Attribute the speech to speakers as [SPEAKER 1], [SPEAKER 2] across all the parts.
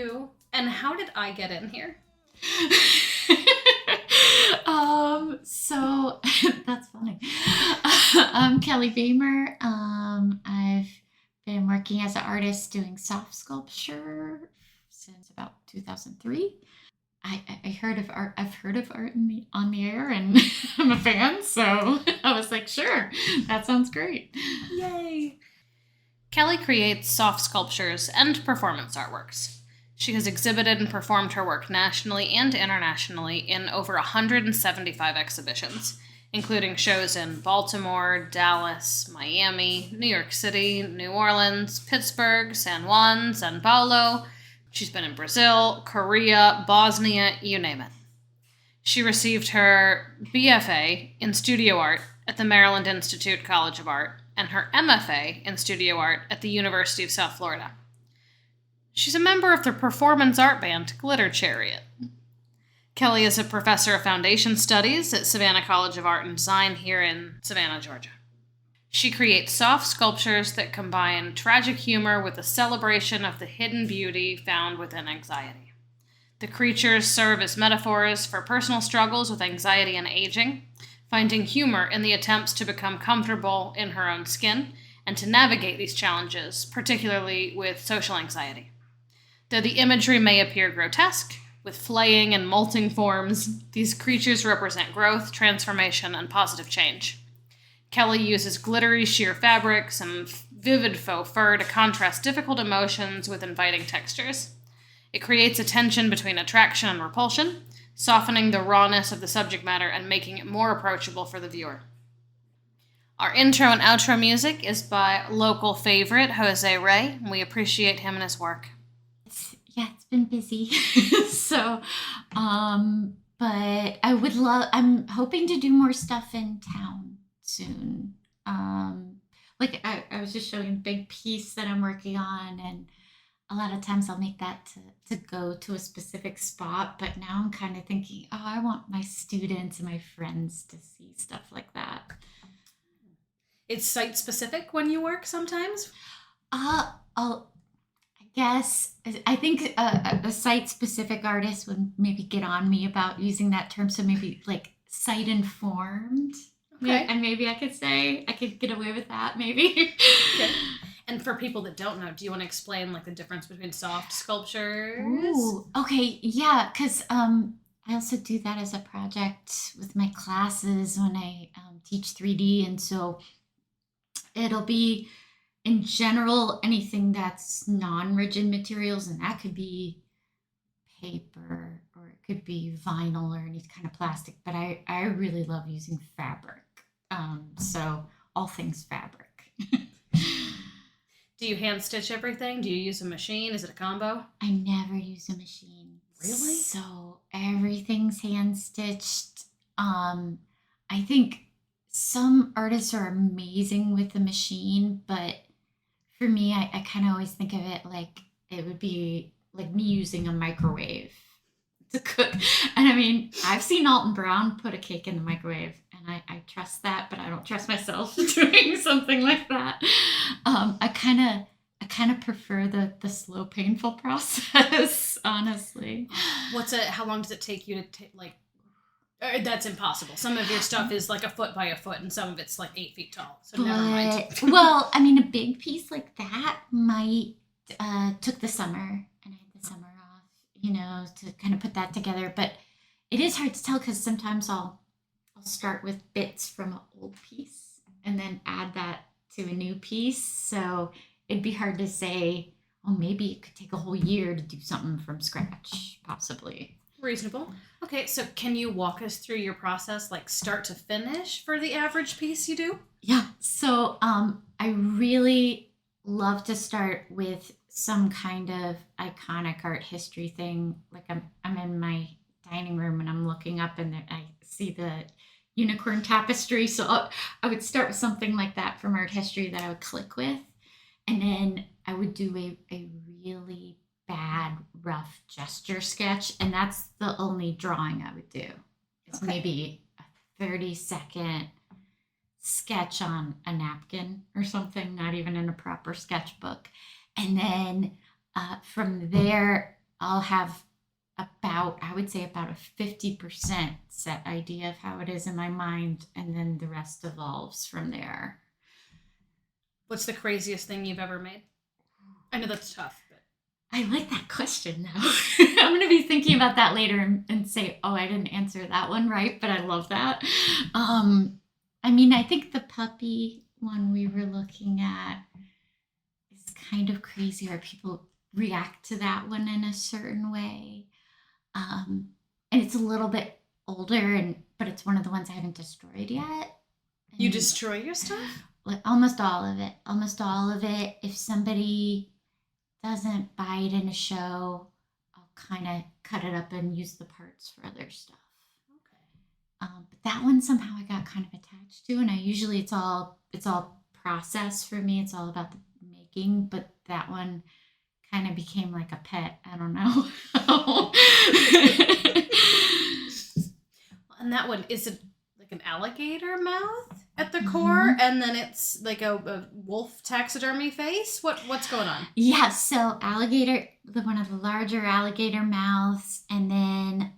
[SPEAKER 1] you. And how did I get in here?
[SPEAKER 2] So that's funny. I'm Kelly Boehmer. I've been working as an artist doing soft sculpture since about 2003. I heard of art. I've heard of art on the air, and I'm a fan. So I was like, sure, that sounds great.
[SPEAKER 1] Yay! Kelly creates soft sculptures and performance artworks. She has exhibited and performed her work nationally and internationally in over 175 exhibitions, including shows in Baltimore, Dallas, Miami, New York City, New Orleans, Pittsburgh, San Juan, Sao Paulo. She's been in Brazil, Korea, Bosnia, you name it. She received her BFA in studio art at the Maryland Institute College of Art and her MFA in studio art at the University of South Florida. She's a member of the performance art band Glitter Chariot. Kelly is a professor of foundation studies at Savannah College of Art and Design here in Savannah, Georgia. She creates soft sculptures that combine tragic humor with a celebration of the hidden beauty found within anxiety. The creatures serve as metaphors for personal struggles with anxiety and aging, finding humor in the attempts to become comfortable in her own skin and to navigate these challenges, particularly with social anxiety. Though the imagery may appear grotesque, with flaying and molting forms, these creatures represent growth, transformation, and positive change. Kelly uses glittery sheer fabrics and vivid faux fur to contrast difficult emotions with inviting textures. It creates a tension between attraction and repulsion, softening the rawness of the subject matter and making it more approachable for the viewer. Our intro and outro music is by local favorite Jose Ray, and we appreciate him and his work.
[SPEAKER 2] It's been busy. So, but I'm hoping to do more stuff in town soon. I was just showing a big piece that I'm working on, and a lot of times I'll make that to go to a specific spot, but now I'm kind of thinking, I want my students and my friends to see stuff like that.
[SPEAKER 1] It's site specific when you work sometimes?
[SPEAKER 2] I think a site-specific artist would maybe get on me about using that term, so maybe like site-informed.
[SPEAKER 1] Okay.
[SPEAKER 2] And maybe I could get away with that, maybe.
[SPEAKER 1] Okay. And for people that don't know, do you want to explain like the difference between soft sculptures?
[SPEAKER 2] Ooh, okay, yeah, because I also do that as a project with my classes when I teach 3D, and so it'll be, in general, anything that's non-rigid materials, and that could be paper or it could be vinyl or any kind of plastic, but I really love using fabric. So all things fabric.
[SPEAKER 1] Do you hand stitch everything? Do you use a machine? Is it a combo?
[SPEAKER 2] I never use a machine.
[SPEAKER 1] Really?
[SPEAKER 2] So everything's hand stitched. I think some artists are amazing with the machine, but for me, I kind of always think of it like it would be like me using a microwave to cook. And I mean, I've seen Alton Brown put a cake in the microwave, and I trust that, but I don't trust myself doing something like that. I kind of prefer the slow, painful process, honestly.
[SPEAKER 1] How long does it take you to that's impossible. Some of your stuff is like a foot by a foot, and some of it's like 8 feet tall. So never mind.
[SPEAKER 2] Well, I mean, a big piece like that might took the summer, and I had the summer off, to kind of put that together. But it is hard to tell because sometimes I'll start with bits from an old piece and then add that to a new piece. So it'd be hard to say, maybe it could take a whole year to do something from scratch, possibly.
[SPEAKER 1] Reasonable. Okay, so can you walk us through your process, like start to finish, for the average piece you do?
[SPEAKER 2] Yeah. So I really love to start with some kind of iconic art history thing. Like I'm in my dining room and I'm looking up and I see the unicorn tapestry. So I would start with something like that from art history that I would click with. And then I would do a really bad, rough gesture sketch. And that's the only drawing I would do. It's maybe a 30-second sketch on a napkin or something, not even in a proper sketchbook. And then from there, I'll have I would say about a 50% set idea of how it is in my mind, and then the rest evolves from there.
[SPEAKER 1] What's the craziest thing you've ever made? I know that's tough, but
[SPEAKER 2] I like that question now. I'm going to be thinking about that later and say, oh, I didn't answer that one right, but I love that. I mean, I think the puppy one we were looking at is kind of crazy, or people react to that one in a certain way. And it's a little bit older, but it's one of the ones I haven't destroyed yet.
[SPEAKER 1] You destroy your stuff?
[SPEAKER 2] Like almost all of it. Almost all of it. If somebody doesn't buy it in a show, I'll kind of cut it up and use the parts for other stuff. Okay. But that one somehow I got kind of attached to, and I usually it's all process for me. It's all about the making, but that one kind of became like a pet. I don't know.
[SPEAKER 1] And that one, is it like an alligator mouth at the core, and then it's like a wolf taxidermy face? What's going on?
[SPEAKER 2] Yeah, so alligator, one of the larger alligator mouths, and then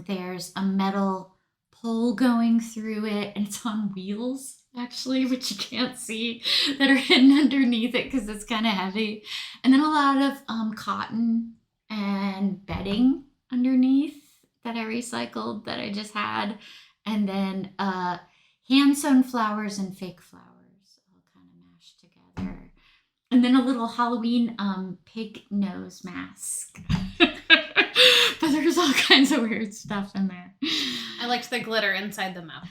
[SPEAKER 2] there's a metal pole going through it, and it's on wheels, actually, which you can't see, that are hidden underneath it because it's kind of heavy. And then a lot of cotton and bedding underneath that I recycled that I just had. And then hand sewn flowers and fake flowers all kind of mashed together. And then a little Halloween pig nose mask. But there's all kinds of weird stuff in there.
[SPEAKER 1] I liked the glitter inside the mouth.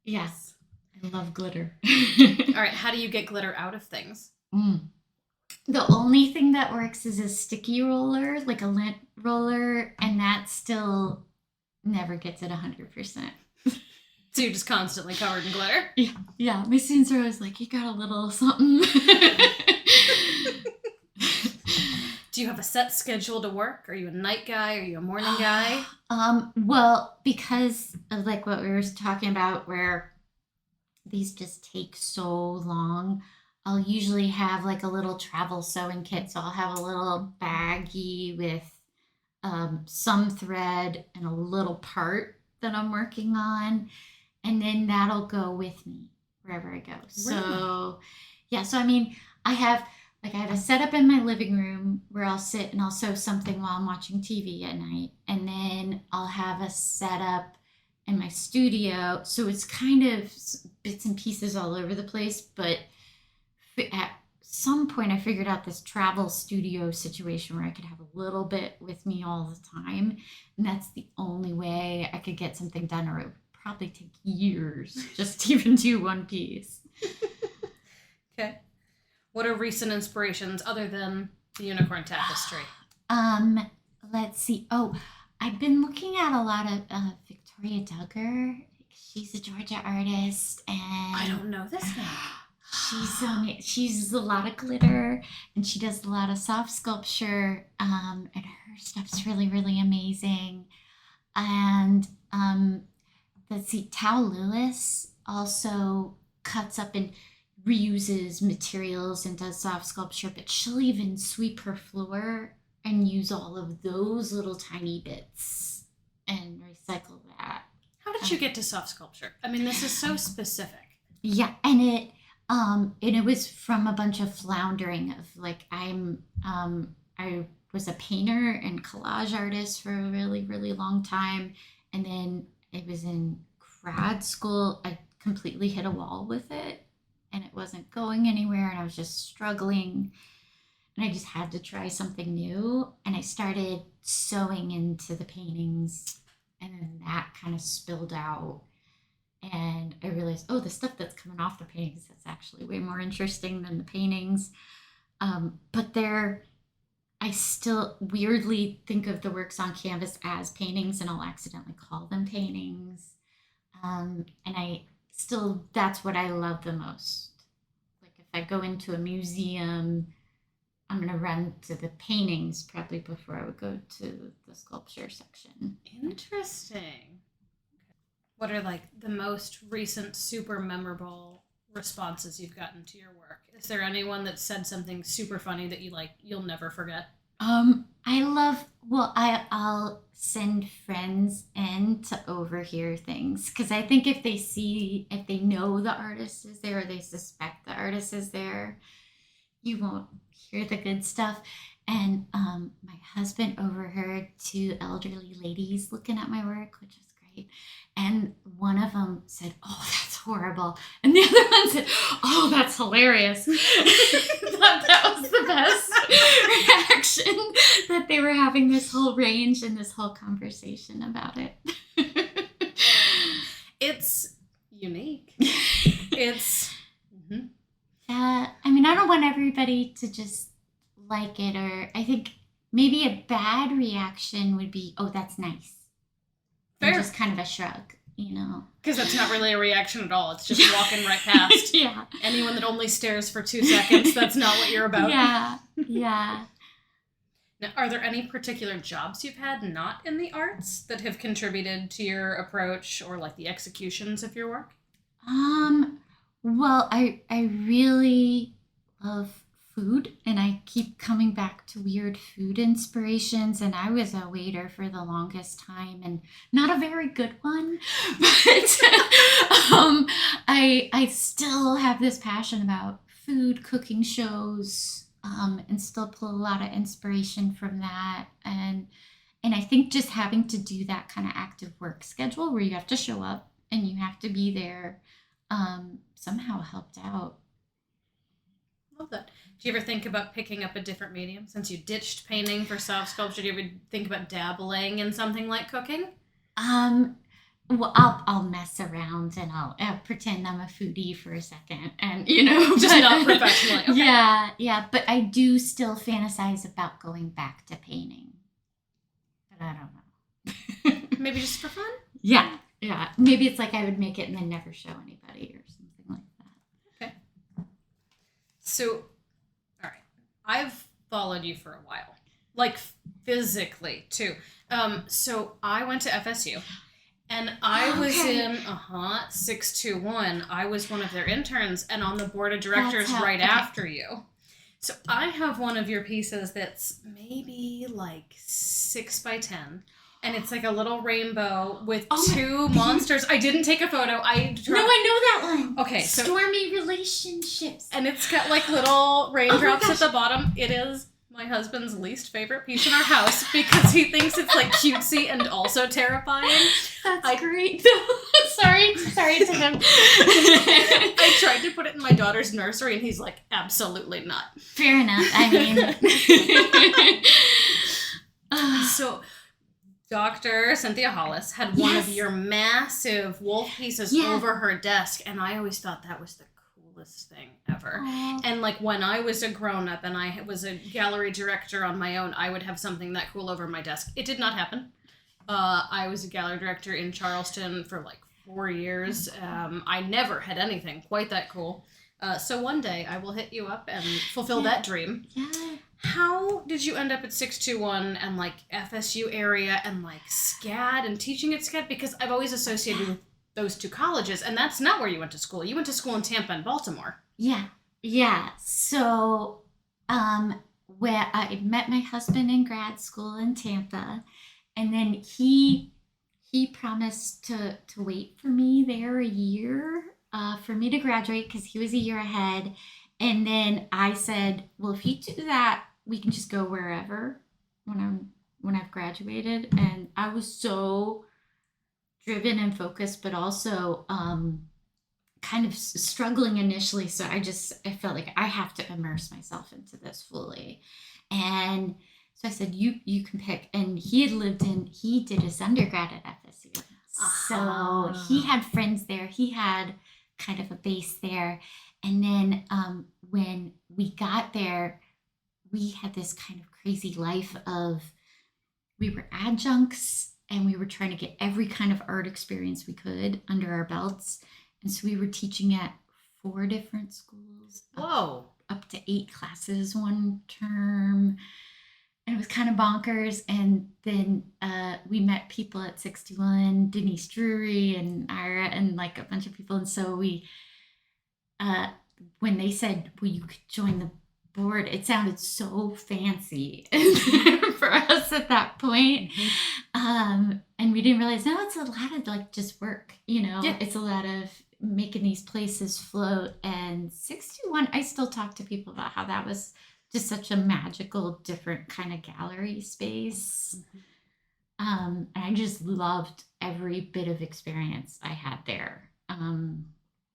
[SPEAKER 2] Yes. I love glitter.
[SPEAKER 1] All right, how do you get glitter out of things?
[SPEAKER 2] The only thing that works is a sticky roller, like a lint roller, and that still never gets it 100%.
[SPEAKER 1] So you're just constantly covered in glitter?
[SPEAKER 2] Yeah. My students are always like, you got a little something.
[SPEAKER 1] Do you have a set schedule to work? Are you a night guy? Are you a morning guy?
[SPEAKER 2] Well, because of like what we were talking about, where these just take so long, I'll usually have like a little travel sewing kit. So I'll have a little baggie with some thread and a little part that I'm working on. And then that'll go with me wherever I go. Really? So, yeah. So, I mean, I have a setup in my living room where I'll sit and I'll sew something while I'm watching TV at night. And then I'll have a setup in my studio. So it's kind of bits and pieces all over the place. But at some point, I figured out this travel studio situation where I could have a little bit with me all the time. And that's the only way I could get something done, or it would probably take years just to even do one piece.
[SPEAKER 1] Okay. What are recent inspirations other than the unicorn tapestry?
[SPEAKER 2] Let's see. Oh, I've been looking at a lot of Victoria Duggar. She's a Georgia artist, and
[SPEAKER 1] I don't know this name.
[SPEAKER 2] She uses a lot of glitter, and she does a lot of soft sculpture, and her stuff's really, really amazing. And let's see, Tao Lewis also cuts up and reuses materials and does soft sculpture, but she'll even sweep her floor and use all of those little tiny bits and recycle that.
[SPEAKER 1] How did you get to soft sculpture? I mean, this is so specific.
[SPEAKER 2] Yeah, and it was from a bunch of floundering of like I was a painter and collage artist for a really, really long time, and then it was in grad school I completely hit a wall with it, and it wasn't going anywhere, and I was just struggling, and I just had to try something new, and I started sewing into the paintings, and then that kind of spilled out. And I realized, oh, the stuff that's coming off the paintings is actually way more interesting than the paintings. But I still weirdly think of the works on canvas as paintings, and I'll accidentally call them paintings. And that's what I love the most. Like if I go into a museum, I'm going to run to the paintings probably before I would go to the sculpture section.
[SPEAKER 1] Interesting. What are like the most recent super memorable responses you've gotten to your work? Is there anyone that said something super funny that you'll never forget?
[SPEAKER 2] I'll send friends in to overhear things because I think if they know the artist is there or they suspect the artist is there, you won't hear the good stuff. And my husband overheard two elderly ladies looking at my work, which is great. And one of them said, "Oh, that's horrible," and the other one said, "Oh, that's hilarious." That was the best reaction, that they were having this whole range and this whole conversation about it.
[SPEAKER 1] It's unique. It's. Mm-hmm.
[SPEAKER 2] I mean, I don't want everybody to just like it, or I think maybe a bad reaction would be, "Oh, that's nice."
[SPEAKER 1] Fair.
[SPEAKER 2] And just kind of a shrug,
[SPEAKER 1] Because that's not really a reaction at all. It's just walking right past.
[SPEAKER 2] Yeah.
[SPEAKER 1] Anyone that only stares for 2 seconds, that's not what you're about.
[SPEAKER 2] Yeah.
[SPEAKER 1] Now, are there any particular jobs you've had not in the arts that have contributed to your approach or like the executions of your work?
[SPEAKER 2] Well, I really love food, and I keep coming back to weird food inspirations, and I was a waiter for the longest time, and not a very good one, but I still have this passion about food, cooking shows, and still pull a lot of inspiration from that. And I think just having to do that kind of active work schedule where you have to show up and you have to be there somehow helped out.
[SPEAKER 1] Love that. Do you ever think about picking up a different medium? Since you ditched painting for soft sculpture, do you ever think about dabbling in something like cooking?
[SPEAKER 2] Well, I'll mess around and I'll pretend I'm a foodie for a second, and
[SPEAKER 1] just not professionally. Okay.
[SPEAKER 2] Yeah, but I do still fantasize about going back to painting, but I don't know.
[SPEAKER 1] Maybe just for fun.
[SPEAKER 2] Yeah. Maybe it's like I would make it and then never show anybody or something like that.
[SPEAKER 1] Okay. So, all right, I've followed you for a while, like physically too. So I went to FSU. And I was in 621. I was one of their interns and on the board of directors after you. So I have one of your pieces that's maybe like 6 by 10. And it's like a little rainbow with two monsters. I didn't take a photo.
[SPEAKER 2] No, I know that one.
[SPEAKER 1] Okay, so
[SPEAKER 2] Stormy Relationships.
[SPEAKER 1] And it's got like little raindrops at the bottom. It is my husband's least favorite piece in our house because he thinks it's like cutesy and also terrifying.
[SPEAKER 2] That's great. Sorry to him.
[SPEAKER 1] I tried to put it in my daughter's nursery and he's like, absolutely not.
[SPEAKER 2] Fair enough. I mean.
[SPEAKER 1] So Dr. Cynthia Hollis had one of your massive wolf pieces over her desk, and I always thought that was the coolest thing ever.
[SPEAKER 2] Aww.
[SPEAKER 1] And like when I was a grown-up and I was a gallery director on my own, I would have something that cool over my desk. It did not happen. I was a gallery director in Charleston for like 4 years. I never had anything quite that cool. So one day I will hit you up and fulfill that dream.
[SPEAKER 2] Yeah.
[SPEAKER 1] How did you end up at 621 and like FSU area and like SCAD and teaching at SCAD? Because I've always associated with those two colleges, and that's not where you went to school. You went to school in Tampa and Baltimore.
[SPEAKER 2] Yeah. So, where I met my husband in grad school in Tampa, and then he promised to wait for me there a year for me to graduate because he was a year ahead. And then I said, well, if you do that, we can just go wherever when I've graduated. And I was so driven and focused, but also kind of struggling initially. So I felt like I have to immerse myself into this fully. And so I said, you can pick. And he did his undergrad at FSU. So he had friends there. He had kind of a base there. And then when we got there, we had this kind of crazy life of, we were adjuncts and we were trying to get every kind of art experience we could under our belts. And so we were teaching at 4 different schools.
[SPEAKER 1] Whoa.
[SPEAKER 2] Up to 8 classes one term. And it was kind of bonkers. And then we met people at 621, Denise Drury and Ira and like a bunch of people. And so we, when they said, well, you could join the board. It sounded so fancy for us at that point. And we didn't realize, no, it's a lot of like just work, it's a lot of making these places float. And 621, I still talk to people about how that was just such a magical, different kind of gallery space. And I just loved every bit of experience I had there.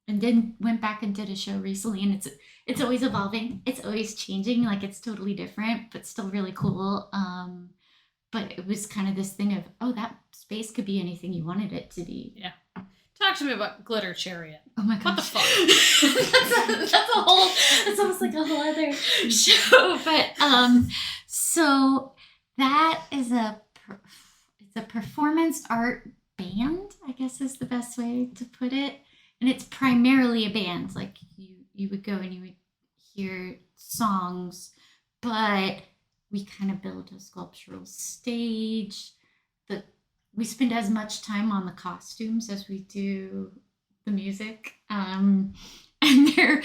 [SPEAKER 2] And then went back and did a show recently, and it's always evolving. It's always changing. Like, it's totally different, but still really cool. But it was kind of this thing of, oh, that space could be anything you wanted it to be.
[SPEAKER 1] Yeah. Talk to me about Glitter Chariot.
[SPEAKER 2] Oh my gosh.
[SPEAKER 1] What the fuck?
[SPEAKER 2] That's almost like a whole other show. But so that is it's a performance art band, I guess is the best way to put it. And it's primarily a band. Like, you would go and you would hear songs, but we kind of build a sculptural stage. We spend as much time on the costumes as we do the music. And they're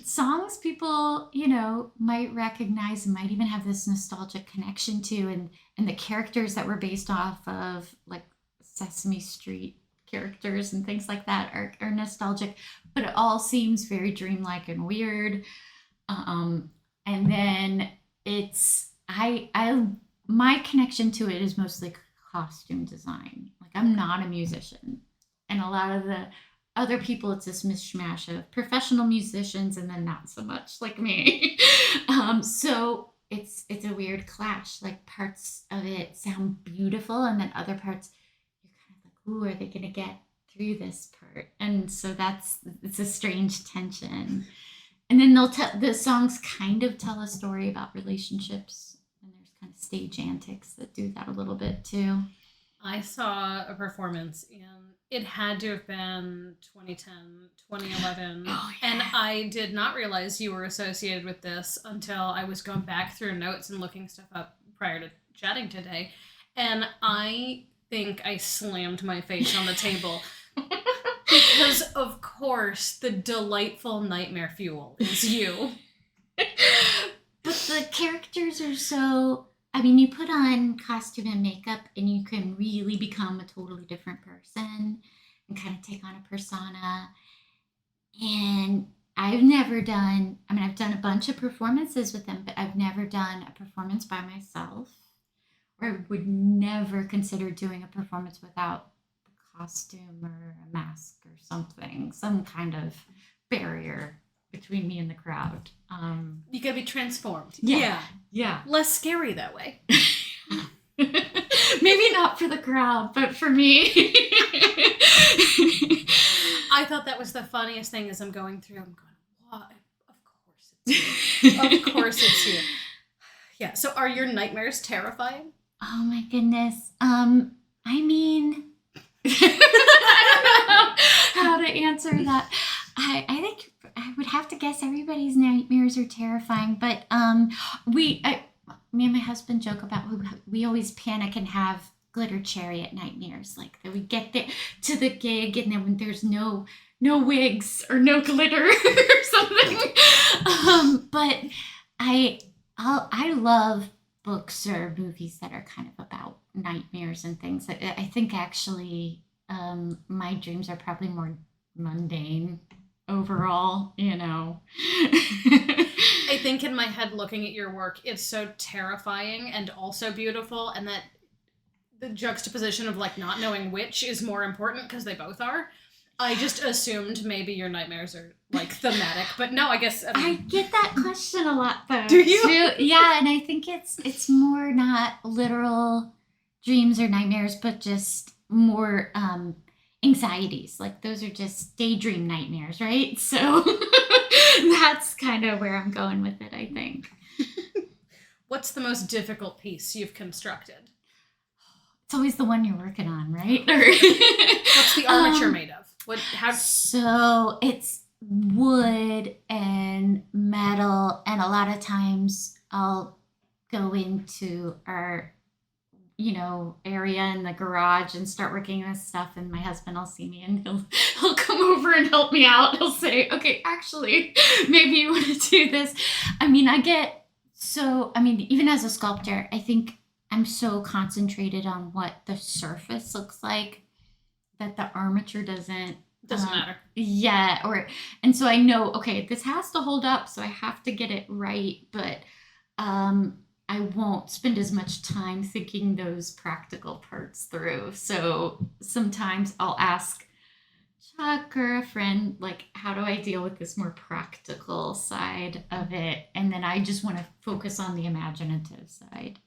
[SPEAKER 2] songs people, might recognize and might even have this nostalgic connection to. And the characters that were based off of, like, Sesame Street characters and things like that are nostalgic, but it all seems very dreamlike and weird. And then my connection to it is mostly costume design. Like, I'm not a musician, and a lot of the other people, it's this mishmash of professional musicians and then not so much like me. So it's a weird clash. Like, parts of it sound beautiful, and then other parts ooh, are they going to get through this part? And so it's a strange tension. And then the songs kind of tell a story about relationships, and there's kind of stage antics that do that a little bit too.
[SPEAKER 1] I saw a performance it had to have been 2010, 2011.
[SPEAKER 2] Oh, yeah.
[SPEAKER 1] And I did not realize you were associated with this until I was going back through notes and looking stuff up prior to chatting today. And I think I slammed my face on the table because, of course, the delightful nightmare fuel is you.
[SPEAKER 2] But the characters are so, you put on costume and makeup and you can really become a totally different person and kind of take on a persona. And I've done a bunch of performances with them, but I've never done a performance by myself. Or I would never consider doing a performance without a costume or a mask or something, some kind of barrier between me and the crowd.
[SPEAKER 1] You gotta be transformed.
[SPEAKER 2] Yeah.
[SPEAKER 1] Less scary that way.
[SPEAKER 2] Maybe not for the crowd, but for me.
[SPEAKER 1] I thought that was the funniest thing as I'm going through. I'm going, what? Of course it's you. Of course it's you. Yeah. So are your nightmares terrifying?
[SPEAKER 2] Oh my goodness. I don't know how to answer that. I think I would have to guess everybody's nightmares are terrifying, but me and my husband joke about we always panic and have glitter chariot nightmares, like that we get there to the gig and then when there's no wigs or no glitter or something. But I love books or movies that are kind of about nightmares and things. I think actually my dreams are probably more mundane overall,
[SPEAKER 1] I think in my head, looking at your work, it's so terrifying and also beautiful, and that the juxtaposition of like not knowing which is more important because they both are. I just assumed maybe your nightmares are like thematic, but no, I guess
[SPEAKER 2] I get that question a lot though.
[SPEAKER 1] Do you?
[SPEAKER 2] Too. Yeah, and I think it's more not literal dreams or nightmares, but just more anxieties. Like those are just daydream nightmares, right? So that's kind of where I'm going with it, I think.
[SPEAKER 1] What's the most difficult piece you've constructed?
[SPEAKER 2] It's always the one you're working on, right?
[SPEAKER 1] What's the armature made of?
[SPEAKER 2] So it's wood and metal, and a lot of times I'll go into our area in the garage and start working with stuff, and my husband will see me and he'll come over and help me out. He'll say, okay, actually, maybe you want to do this. Even as a sculptor, I think I'm so concentrated on what the surface looks like that the armature doesn't
[SPEAKER 1] matter.
[SPEAKER 2] Yeah, and so I know, okay, this has to hold up, so I have to get it right, but I won't spend as much time thinking those practical parts through. So sometimes I'll ask Chuck or a friend, like, how do I deal with this more practical side of it? And then I just want to focus on the imaginative side.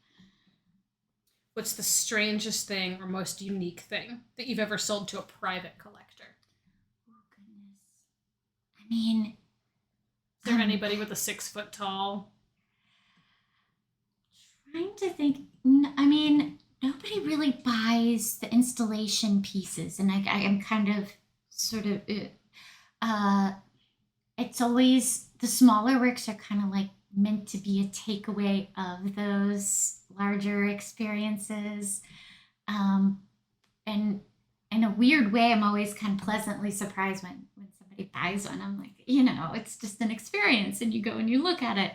[SPEAKER 1] What's the strangest thing or most unique thing that you've ever sold to a private collector?
[SPEAKER 2] Oh, goodness. I mean,
[SPEAKER 1] is there anybody with a 6 foot tall?
[SPEAKER 2] Trying to think. I mean, nobody really buys the installation pieces, and I am kind of sort of. It's always the smaller works are kind of like meant to be a takeaway of those larger experiences, and in a weird way, I'm always kind of pleasantly surprised when somebody buys one. I'm like, it's just an experience, and you go and you look at it.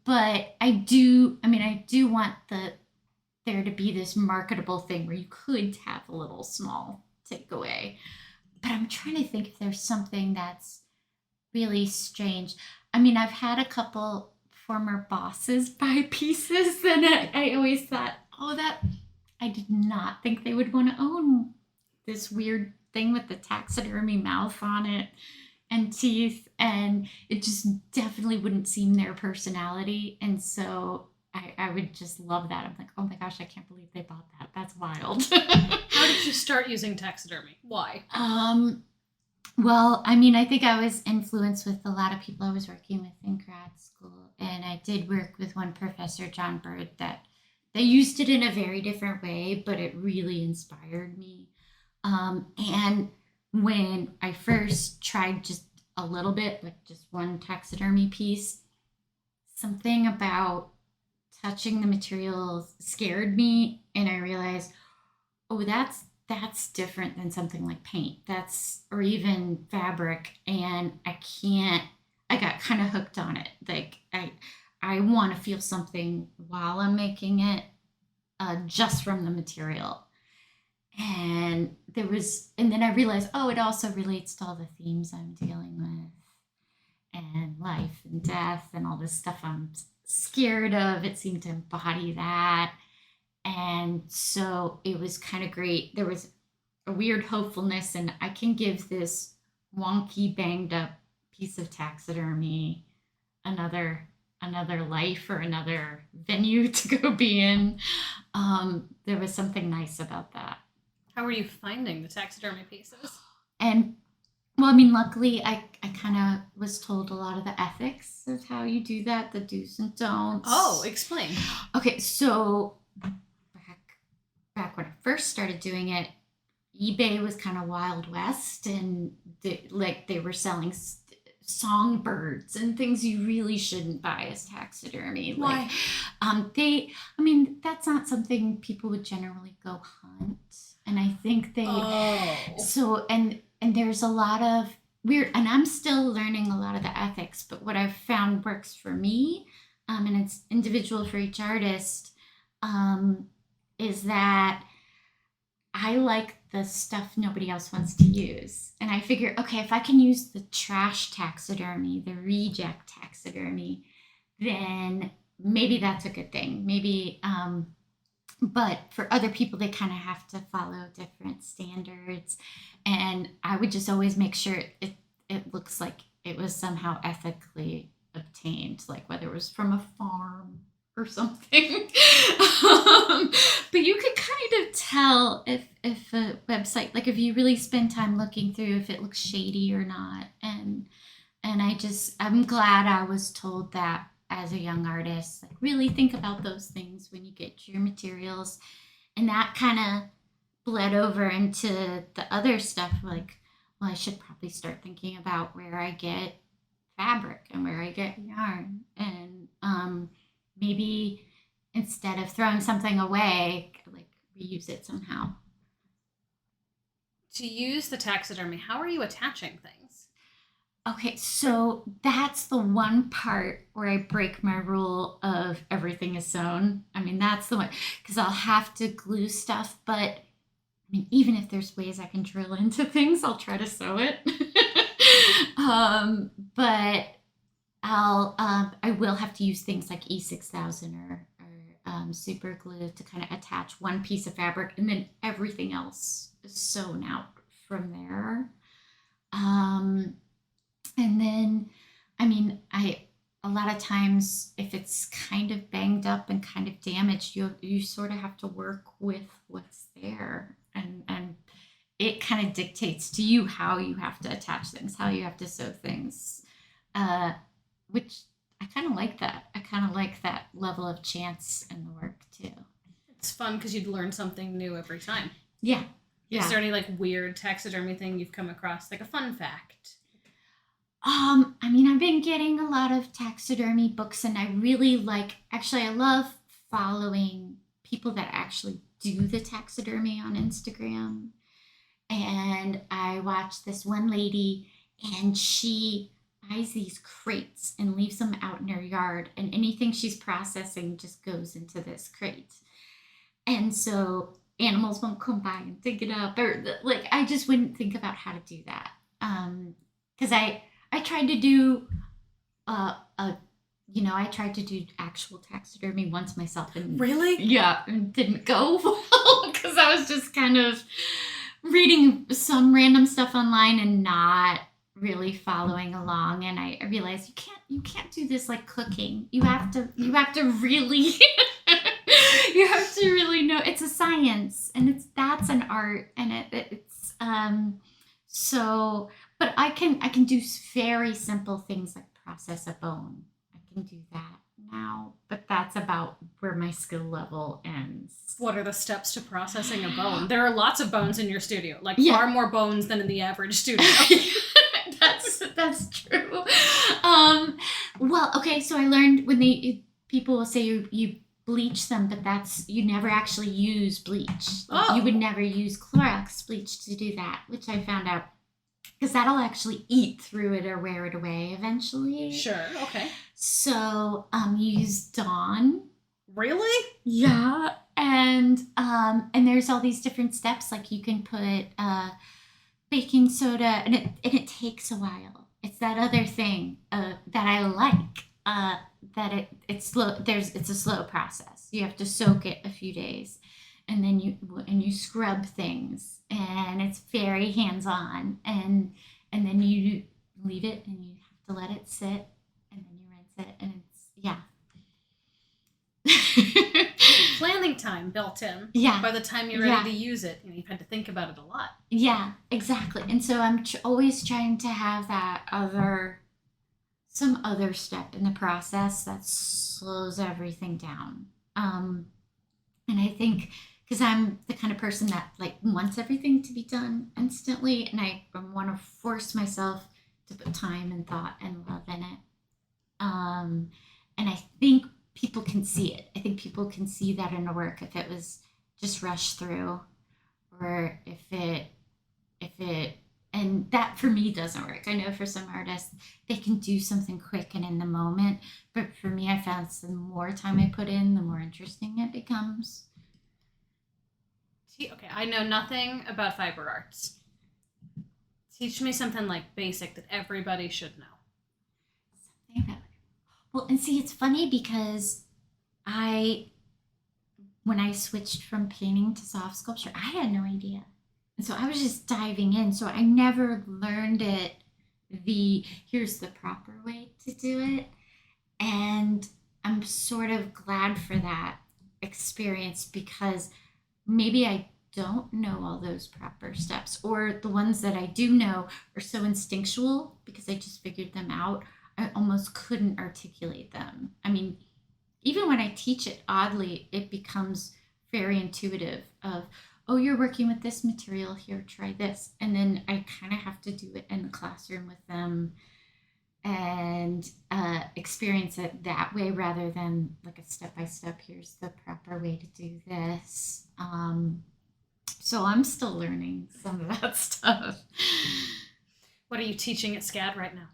[SPEAKER 2] But I do want there to be this marketable thing where you could have a little small takeaway. But I'm trying to think if there's something that's really strange. I mean, I've had a couple former bosses buy pieces, and I always thought, that I did not think they would want to own this weird thing with the taxidermy mouth on it and teeth, and it just definitely wouldn't seem their personality. And so I would just love that. I'm like, oh my gosh, I can't believe they bought that. That's wild.
[SPEAKER 1] How did you start using taxidermy? Why?
[SPEAKER 2] Well, I think I was influenced with a lot of people I was working with in grad school, and I did work with one professor, John Bird, that they used it in a very different way, but it really inspired me. And when I first tried just a little bit, like just one taxidermy piece, something about touching the materials scared me, and I realized, that's different than something like paint, or even fabric, and I got kind of hooked on it. Like I want to feel something while I'm making it, just from the material. And then I realized, it also relates to all the themes I'm dealing with, and life and death and all this stuff I'm scared of. It seemed to embody that. And so it was kind of great. There was a weird hopefulness, and I can give this wonky, banged up piece of taxidermy another life or another venue to go be in. There was something nice about that.
[SPEAKER 1] How were you finding the taxidermy pieces?
[SPEAKER 2] And luckily I kind of was told a lot of the ethics of how you do that, the do's and don'ts.
[SPEAKER 1] Oh, explain.
[SPEAKER 2] Okay, so back when I first started doing it, eBay was kind of Wild West, and they were selling songbirds and things you really shouldn't buy as taxidermy.
[SPEAKER 1] Why?
[SPEAKER 2] That's not something people would generally go hunt. And I think and there's a lot of weird, and I'm still learning a lot of the ethics, but what I've found works for me, and it's individual for each artist, is that I like the stuff nobody else wants to use. And I figure, okay, if I can use the trash taxidermy, the reject taxidermy, then maybe that's a good thing. Maybe, but for other people, they kind of have to follow different standards. And I would just always make sure it looks like it was somehow ethically obtained, like whether it was from a farm or something. But you can kind of tell if a website, like if you really spend time looking through if it looks shady or not. And I'm glad I was told that as a young artist, like really think about those things when you get your materials. And that kind of bled over into the other stuff, like, well, I should probably start thinking about where I get fabric and where I get yarn, and maybe instead of throwing something away, like reuse it somehow.
[SPEAKER 1] To use the taxidermy, how are you attaching things?
[SPEAKER 2] Okay, so that's the one part where I break my rule of everything is sewn. I mean, that's the one, because I'll have to glue stuff, but I mean, even if there's ways I can drill into things, I'll try to sew it. But I will have to use things like E6000 or super glue to kind of attach one piece of fabric, and then everything else is sewn out from there. And then, I mean, a lot of times if it's kind of banged up and kind of damaged, you sort of have to work with what's there, and it kind of dictates to you how you have to attach things, how you have to sew things, which I kind of like that. I kind of like that level of chance in the work too.
[SPEAKER 1] It's fun because you'd learn something new every time.
[SPEAKER 2] Yeah.
[SPEAKER 1] Is there any like weird taxidermy thing you've come across, like a fun fact?
[SPEAKER 2] I mean, I've been getting a lot of taxidermy books, and I really I love following people that actually do the taxidermy on Instagram. And I watched this one lady, and she buys these crates and leaves them out in her yard, and anything she's processing just goes into this crate. And so animals won't come by and dig it up, or like, I just wouldn't think about how to do that. Because I tried to do I tried to do actual taxidermy once myself, and
[SPEAKER 1] really,
[SPEAKER 2] yeah, it didn't go well because I was just kind of reading some random stuff online and not really following along. And I realized you can't do this like cooking. You have to really you have to really know it's a science, and that's an art, and it's so. But I can do very simple things like process a bone. I can do that now, but that's about where my skill level ends.
[SPEAKER 1] What are the steps to processing a bone? There are lots of bones in your studio, like far more bones than in the average studio.
[SPEAKER 2] That's true. Well, okay, so I learned people will say you bleach them, but you never actually use bleach. You would never use Clorox bleach to do that, which I found out. Because that'll actually eat through it or wear it away eventually.
[SPEAKER 1] Sure, okay.
[SPEAKER 2] So you use Dawn.
[SPEAKER 1] Really?
[SPEAKER 2] Yeah. And there's all these different steps. Like you can put baking soda, and it takes a while. It's that other thing that I like. It's slow. It's a slow process. You have to soak it a few days, and then you scrub things, and it's very hands-on, and then you leave it, and you have to let it sit, and then you rinse it, and it's
[SPEAKER 1] planning time built in.
[SPEAKER 2] Yeah.
[SPEAKER 1] By the time you're ready to use it, you've had to think about it a lot.
[SPEAKER 2] Yeah, exactly. And so I'm always trying to have some other step in the process that slows everything down. And I think because I'm the kind of person that like wants everything to be done instantly, and I want to force myself to put time and thought and love in it. And I think people can see it. I think people can see that in the work if it was just rushed through, or if it and that for me doesn't work. I know for some artists they can do something quick and in the moment, but for me I found the more time I put in, the more interesting it becomes.
[SPEAKER 1] Okay, I know nothing about fiber arts. Teach me something like basic that everybody should know.
[SPEAKER 2] Well, and see, it's funny because when I switched from painting to soft sculpture, I had no idea. And so I was just diving in. So I never learned here's the proper way to do it. And I'm sort of glad for that experience, because maybe I don't know all those proper steps, or the ones that I do know are so instinctual because I just figured them out. I almost couldn't articulate them. I mean, even when I teach it, oddly, it becomes very intuitive of, oh, you're working with this material, here, try this. And then I kind of have to do it in the classroom with them. And experience it that way rather than like a step-by-step, here's the proper way to do this. So I'm still learning some of that stuff.
[SPEAKER 1] What are you teaching at SCAD right now?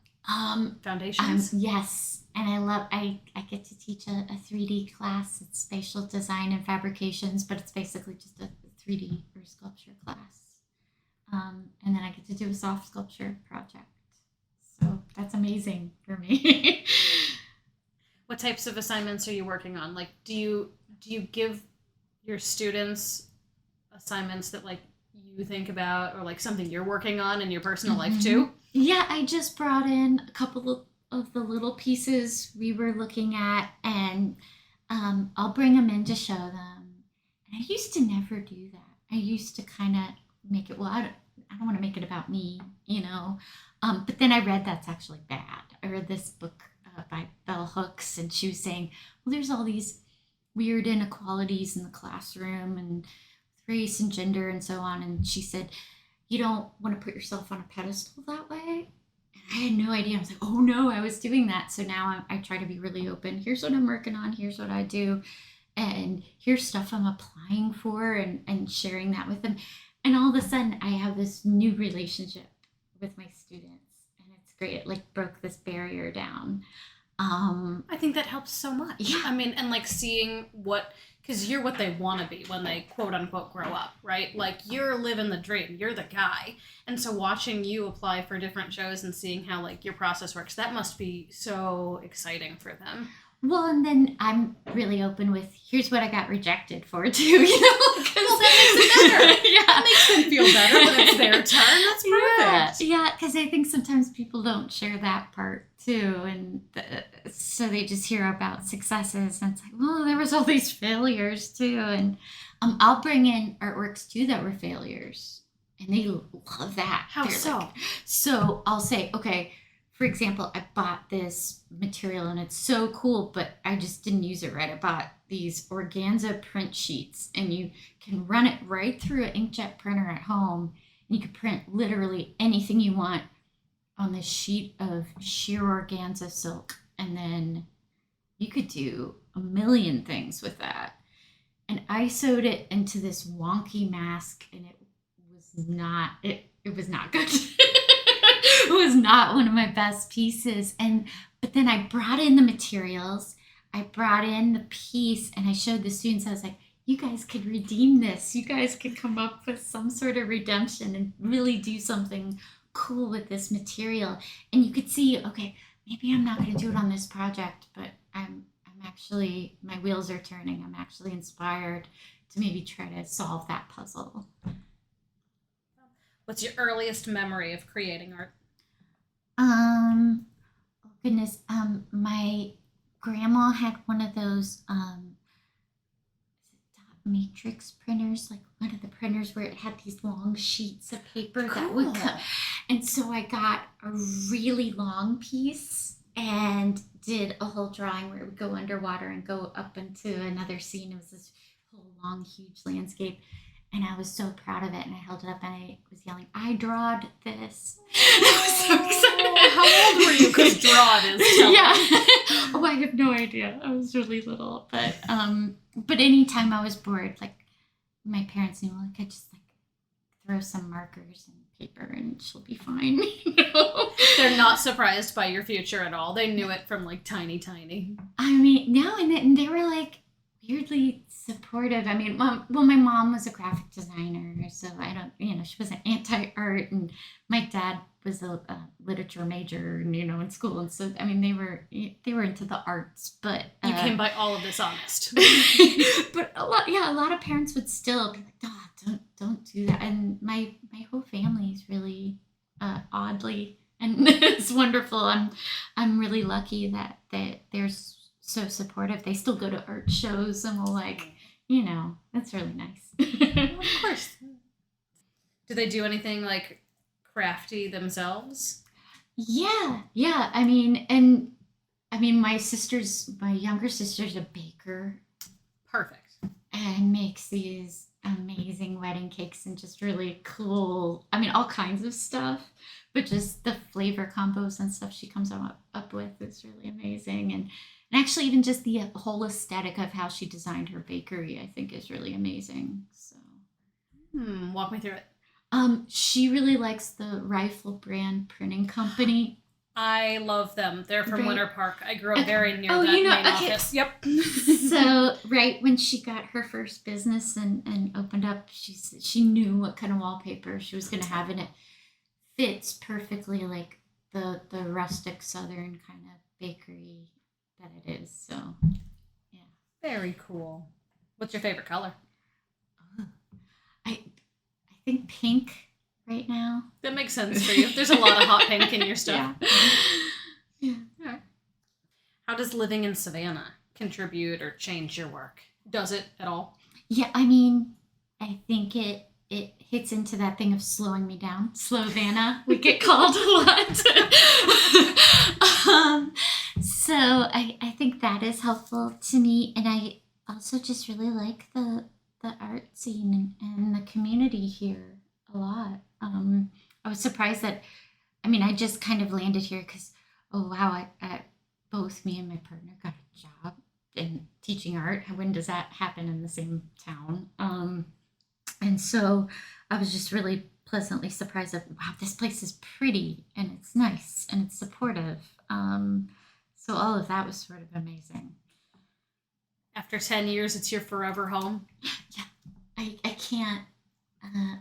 [SPEAKER 2] Foundations? Yes. And I get to teach a 3D class. It's spatial design and fabrications, but it's basically just a 3D or sculpture class. And then I get to do a soft sculpture project. So that's amazing for me.
[SPEAKER 1] What types of assignments are you working on? Like, do you give your students assignments that like you think about, or like something you're working on in your personal life too?
[SPEAKER 2] Yeah, I just brought in a couple of the little pieces we were looking at, and I'll bring them in to show them. And I used to never do that. I used to kind of make it, well, I don't want to make it about me, you know. But then I read that's actually bad. I read this book by Bell Hooks, and she was saying, well, there's all these weird inequalities in the classroom and race and gender and so on. And she said, you don't want to put yourself on a pedestal that way. And I had no idea. I was like, oh no, I was doing that. So now I try to be really open. Here's what I'm working on. Here's what I do. And here's stuff I'm applying for, and sharing that with them. And all of a sudden I have this new relationship with my students, and it's great. It like broke this barrier down.
[SPEAKER 1] I think that helps so much.
[SPEAKER 2] Yeah.
[SPEAKER 1] I mean, and like seeing because you're what they want to be when they quote unquote grow up, right? Like you're living the dream, you're the guy. And so watching you apply for different shows and seeing how like your process works, that must be so exciting for them.
[SPEAKER 2] Well, and then I'm really open with, here's what I got rejected for too, you know?
[SPEAKER 1] Well, that makes it better. Yeah. That makes them feel better when it's their turn. That's perfect.
[SPEAKER 2] Yeah, because I think sometimes people don't share that part too. And so they just hear about successes, and it's like, well, there was all these failures too. And I'll bring in artworks too that were failures, and they love that.
[SPEAKER 1] How so?
[SPEAKER 2] Like, so I'll say, okay, for example, I bought this material and it's so cool, but I just didn't use it right. I bought these organza print sheets, and you can run it right through an inkjet printer at home, and you can print literally anything you want on this sheet of sheer organza silk. And then you could do a million things with that. And I sewed it into this wonky mask, and it was not good. It was not one of my best pieces. But then I brought in the materials, I brought in the piece, and I showed the students. I was like, you guys could redeem this. You guys could come up with some sort of redemption and really do something cool with this material. And you could see, okay, maybe I'm not going to do it on this project, but I'm actually, my wheels are turning. I'm actually inspired to maybe try to solve that puzzle.
[SPEAKER 1] What's your earliest memory of creating art?
[SPEAKER 2] Oh goodness. My grandma had one of those dot matrix printers, like one of the printers where it had these long sheets of paper that would come. And so I got a really long piece and did a whole drawing where it would go underwater and go up into another scene. It was this whole long, huge landscape. And I was so proud of it, and I held it up and I was yelling, I drawed this. I was so excited.
[SPEAKER 1] How old were you? Because draw is telling.
[SPEAKER 2] Yeah. Oh, I have no idea. I was really little. But anytime I was bored, like my parents knew, like I just like throw some markers and paper and she'll be fine. You know?
[SPEAKER 1] They're not surprised by your future at all. They knew it from like tiny.
[SPEAKER 2] I mean, no, and they were like weirdly supportive. I mean, my mom was a graphic designer, so she wasn't anti-art, and my dad was a literature major, in school, and so I mean, they were into the arts, but
[SPEAKER 1] you came by all of this honest.
[SPEAKER 2] But a lot of parents would still be like, "Oh, don't do that," and my whole family is really oddly, and it's wonderful. I'm really lucky that there's so supportive. They still go to art shows and will that's really nice.
[SPEAKER 1] Well, of course. Do they do anything like crafty themselves?
[SPEAKER 2] Yeah. I mean, my younger sister's a baker.
[SPEAKER 1] Perfect.
[SPEAKER 2] and makes these amazing wedding cakes and just really cool, I mean, all kinds of stuff, but just the flavor combos and stuff she comes up with is really amazing. And actually, even just the whole aesthetic of how she designed her bakery, I think is really amazing. So,
[SPEAKER 1] walk me through it.
[SPEAKER 2] She really likes the Rifle Brand Printing Company.
[SPEAKER 1] I love them. They're from
[SPEAKER 2] Right.
[SPEAKER 1] Winter Park. I grew up very near that
[SPEAKER 2] you know,
[SPEAKER 1] main office. Yep.
[SPEAKER 2] So right when she got her first business and opened up, she knew what kind of wallpaper she was going to have, and it fits perfectly like the rustic southern kind of bakery that it is. So yeah,
[SPEAKER 1] Very cool. What's your favorite color?
[SPEAKER 2] I think pink right now.
[SPEAKER 1] That makes sense for you. There's a lot of hot pink in your stuff.
[SPEAKER 2] Yeah.
[SPEAKER 1] All right. How does living in Savannah contribute or change your work? Does it at all?
[SPEAKER 2] Yeah, I mean, I think it hits into that thing of slowing me down. Slovana, we get called a lot. So I think that is helpful to me. And I also just really like the art scene and the community here a lot. I was surprised that, I mean, I just kind of landed here because, oh wow, both me and my partner got a job in teaching art. When does that happen in the same town? And so I was just really pleasantly surprised that, wow, this place is pretty and it's nice and it's supportive. So all of that was sort of amazing.
[SPEAKER 1] After 10 years, it's your forever home?
[SPEAKER 2] Yeah, I can't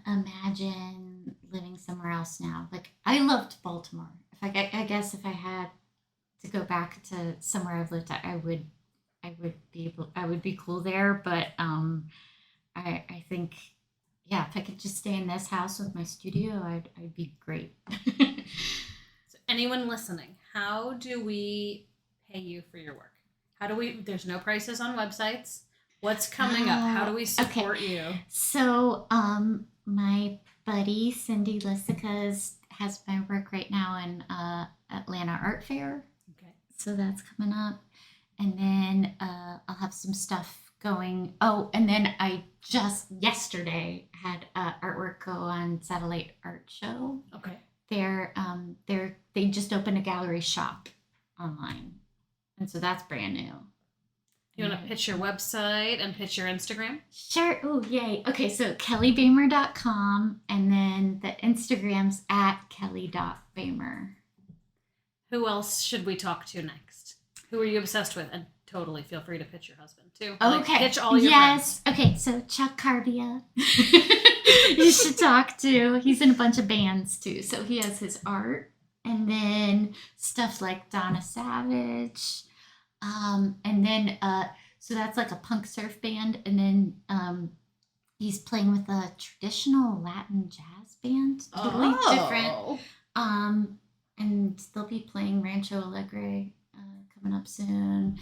[SPEAKER 2] imagine living somewhere else now. Like, I loved Baltimore. I guess if I had to go back to somewhere I've lived, I would be cool there. But I think, yeah, if I could just stay in this house with my studio, I'd be great.
[SPEAKER 1] So anyone listening, how do we pay you for your work? There's no prices on websites. What's coming up? How do we support you?
[SPEAKER 2] So, my buddy Cindy Lissica has my work right now in Atlanta Art Fair.
[SPEAKER 1] Okay.
[SPEAKER 2] So that's coming up. And then I'll have some stuff going. Oh, and then I just yesterday had artwork go on Satellite Art Show.
[SPEAKER 1] Okay.
[SPEAKER 2] They just opened a gallery shop online. And so that's brand new.
[SPEAKER 1] You want to pitch your website and pitch your Instagram?
[SPEAKER 2] Sure. Oh, yay. Okay, so kellyboehmer.com, and then the Instagram's at kelly.boehmer.
[SPEAKER 1] Who else should we talk to next? Who are you obsessed with? And totally feel free to pitch your husband, too.
[SPEAKER 2] Okay.
[SPEAKER 1] Pitch all your friends.
[SPEAKER 2] Okay, so Chuck Carbia. You should talk to. He's in a bunch of bands, too. So he has his art, and then stuff like Donna Savage. And then, so that's like a punk surf band. And then, he's playing with a traditional Latin jazz band. Totally different. And they'll be playing Rancho Alegre, coming up soon.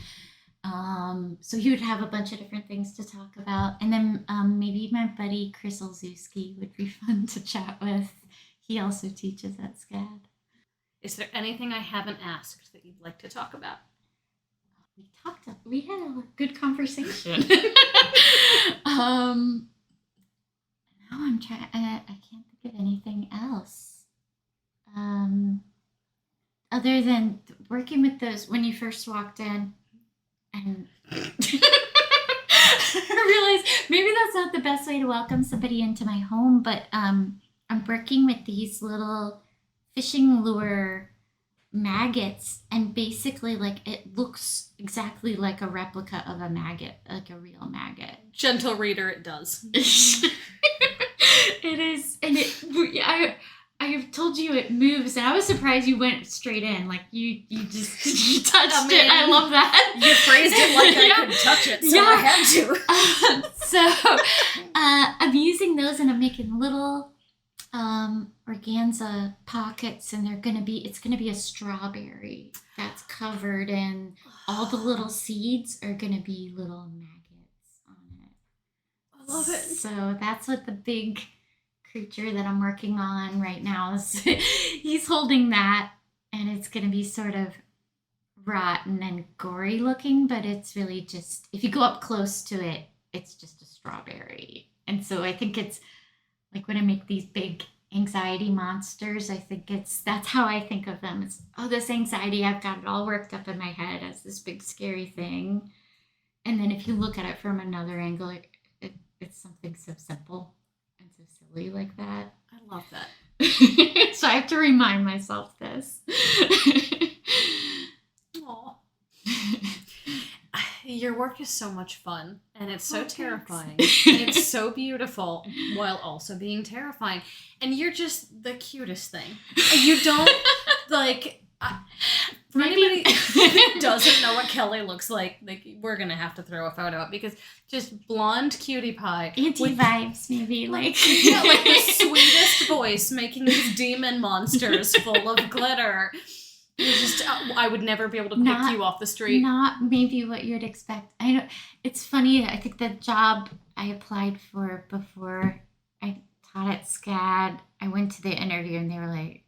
[SPEAKER 2] So he would have a bunch of different things to talk about. And then, maybe my buddy Chris Olszewski would be fun to chat with. He also teaches at SCAD.
[SPEAKER 1] Is there anything I haven't asked that you'd like to talk about?
[SPEAKER 2] We had a good conversation. Now I'm trying, I can't think of anything else. Other than working with those, when you first walked in, and I realized maybe that's not the best way to welcome somebody into my home, but I'm working with these little fishing lure maggots, and basically, like, it looks exactly like a replica of a maggot, like a real maggot.
[SPEAKER 1] Gentle reader, it does.
[SPEAKER 2] It is, and I have told you it moves, and I was surprised you went straight in, like you touched it. I love that.
[SPEAKER 1] You phrased it like I could touch it, so I had to.
[SPEAKER 2] So I'm using those, and I'm making little organza pockets, and it's gonna be a strawberry that's covered in all the little seeds are gonna be little maggots on it.
[SPEAKER 1] I love it.
[SPEAKER 2] So that's what the big creature that I'm working on right now is. He's holding that, and it's gonna be sort of rotten and gory looking, but it's really just, if you go up close to it, it's just a strawberry. And so I think it's like when I make these big anxiety monsters, I think that's how I think of them. It's, oh, this anxiety, I've got it all worked up in my head as this big scary thing. And then if you look at it from another angle, it's something so simple and so silly like that.
[SPEAKER 1] I love that.
[SPEAKER 2] So I have to remind myself this.
[SPEAKER 1] Aw. Your work is so much fun, and it's so terrifying, and it's so beautiful while also being terrifying. And you're just the cutest thing. You don't, like, for anybody who doesn't know what Kelly looks like, we're going to have to throw a photo up, because just blonde cutie pie.
[SPEAKER 2] Anti-vibes, maybe, like.
[SPEAKER 1] Yeah, like the sweetest voice making these demon monsters full of glitter. You just, I would never be able to pick you off the street.
[SPEAKER 2] Not maybe what you'd expect. I know it's funny. I think the job I applied for before I taught at SCAD, I went to the interview and they were like,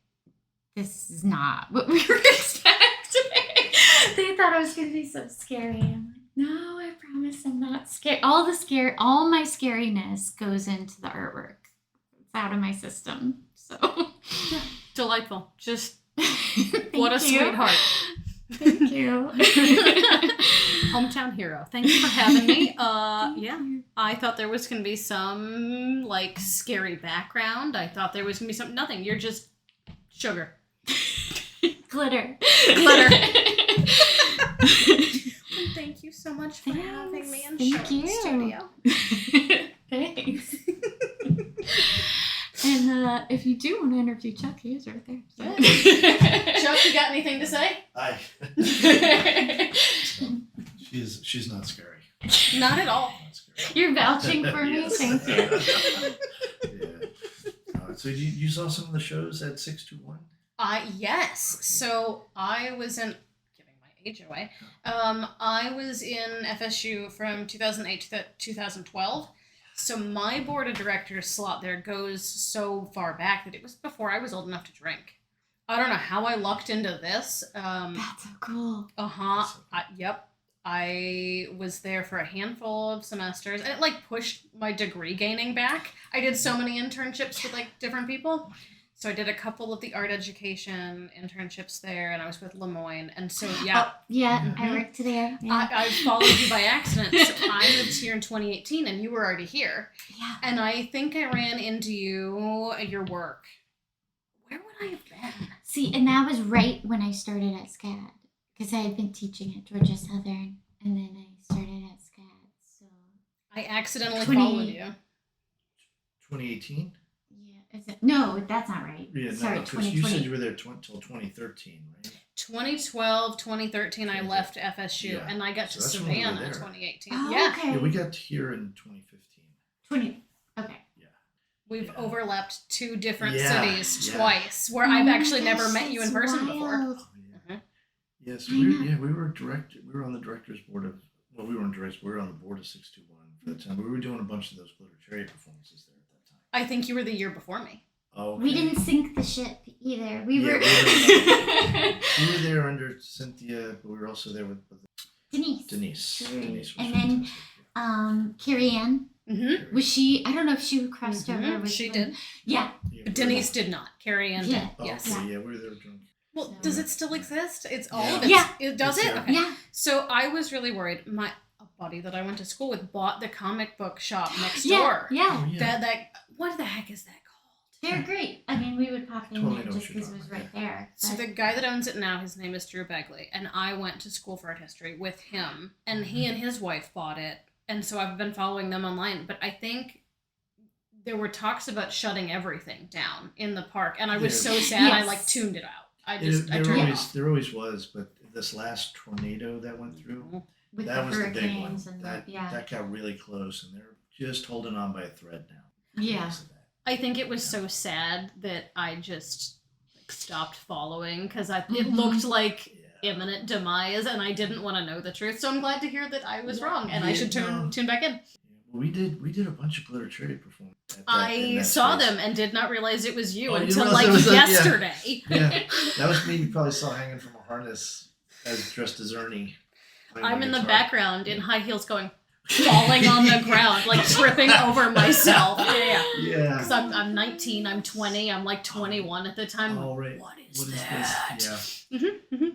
[SPEAKER 2] "This is not what we were expecting." They thought I was going to be so scary. I'm like, "No, I promise I'm not scared." All my scariness goes into the artwork. It's out of my system. So
[SPEAKER 1] yeah, delightful. Just. What a sweetheart.
[SPEAKER 2] Thank you.
[SPEAKER 1] Hometown hero. Thank you for having me. Yeah. I thought there was going to be some, like, scary background. I thought there was going to be something. Nothing. You're just sugar.
[SPEAKER 2] Glitter.
[SPEAKER 1] Well, thank you so much for having me in the studio.
[SPEAKER 2] Thanks. And if you do want to interview Chuck, he is right there. So.
[SPEAKER 1] Chuck, you got anything to say?
[SPEAKER 3] She's not scary.
[SPEAKER 1] Not at all.
[SPEAKER 2] You're vouching for me? Thank you.
[SPEAKER 3] Yeah. So you saw some of the shows at 621?
[SPEAKER 1] Yes. So I was in, giving my age away, I was in FSU from 2008 to 2012. So my board of directors slot there goes so far back that it was before I was old enough to drink. I don't know how I lucked into this.
[SPEAKER 2] That's so cool.
[SPEAKER 1] Uh-huh. Yep. I was there for a handful of semesters, and it, like, pushed my degree gaining back. I did so many internships with, like, different people. So I did a couple of the art education internships there, and I was with Lemoyne. And so, yeah.
[SPEAKER 2] I worked there. Yeah.
[SPEAKER 1] I followed you by accident. So I moved here in 2018, and you were already here.
[SPEAKER 2] Yeah.
[SPEAKER 1] And I think I ran into you at your work. Where would I have been?
[SPEAKER 2] See, and that was right when I started at SCAD. Because I had been teaching at Georgia Southern, and then I started at SCAD. So
[SPEAKER 1] I accidentally followed you.
[SPEAKER 3] 2018?
[SPEAKER 2] Yeah. No, that's not right.
[SPEAKER 3] Yeah,
[SPEAKER 2] sorry,
[SPEAKER 3] no, because you said you were there till 2013, right?
[SPEAKER 1] 2012, 2013, I left FSU, and I got to Savannah in 2018.
[SPEAKER 2] Oh,
[SPEAKER 1] yeah.
[SPEAKER 2] Okay.
[SPEAKER 3] Yeah, we got here in 2015.
[SPEAKER 2] Okay.
[SPEAKER 1] We've overlapped two different cities twice, where I've actually never met you in person before.
[SPEAKER 3] Yes, we were on the director's board of, well, we weren't directors, we were on the board of 621 for that time. We were doing a bunch of those Glitter Chariot performances there at that time.
[SPEAKER 1] I think you were the year before me.
[SPEAKER 3] Oh, okay.
[SPEAKER 2] We didn't sink the ship either. We were
[SPEAKER 3] there under Cynthia, but we were also there with Denise.
[SPEAKER 2] Sure.
[SPEAKER 3] Denise was
[SPEAKER 2] and then Carrie Ann.
[SPEAKER 1] Mm-hmm.
[SPEAKER 2] Was she? I don't know if she crossed over.
[SPEAKER 1] She did.
[SPEAKER 2] Yeah.
[SPEAKER 1] Denise did not. Carrie Ann did.
[SPEAKER 3] Oh,
[SPEAKER 1] yes.
[SPEAKER 3] okay, we were there drunk.
[SPEAKER 1] Well, does it still exist? It's all of it.
[SPEAKER 2] Yeah.
[SPEAKER 1] Does it? Okay.
[SPEAKER 2] Yeah.
[SPEAKER 1] So I was really worried. A buddy that I went to school with bought the comic book shop next door.
[SPEAKER 2] Yeah.
[SPEAKER 3] Oh, yeah.
[SPEAKER 1] That what the heck is that called?
[SPEAKER 2] They're great. I mean, we would pop in
[SPEAKER 3] Totally
[SPEAKER 2] there just because it was right there.
[SPEAKER 1] So the guy that owns it now, his name is Drew Begley, and I went to school for art history with him, and he and his wife bought it, and so I've been following them online. But I think there were talks about shutting everything down in the park, and I was so sad.
[SPEAKER 2] Yes.
[SPEAKER 1] I tuned it out.
[SPEAKER 3] There always was, but this last tornado that went through,
[SPEAKER 2] with
[SPEAKER 3] that
[SPEAKER 2] the
[SPEAKER 3] was the big one.
[SPEAKER 2] And
[SPEAKER 3] That got really close, and they're just holding on by a thread now.
[SPEAKER 2] Yeah.
[SPEAKER 1] I think it was so sad that I just stopped following because it looked like imminent demise, and I didn't want to know the truth. So I'm glad to hear that I was wrong, and I should tune back in.
[SPEAKER 3] We did a bunch of Glitter Chariot performances.
[SPEAKER 1] I saw them and did not realize it was you
[SPEAKER 3] you
[SPEAKER 1] until yesterday.
[SPEAKER 3] Yeah, that was me. You probably saw hanging from a harness, dressed as Ernie.
[SPEAKER 1] I'm in the background in high heels going, falling on the ground, like tripping over myself. Yeah.
[SPEAKER 3] Yeah.
[SPEAKER 1] Because I'm 19, I'm 20, I'm like 21 at the time.
[SPEAKER 3] Oh, right.
[SPEAKER 1] What is that?
[SPEAKER 3] This?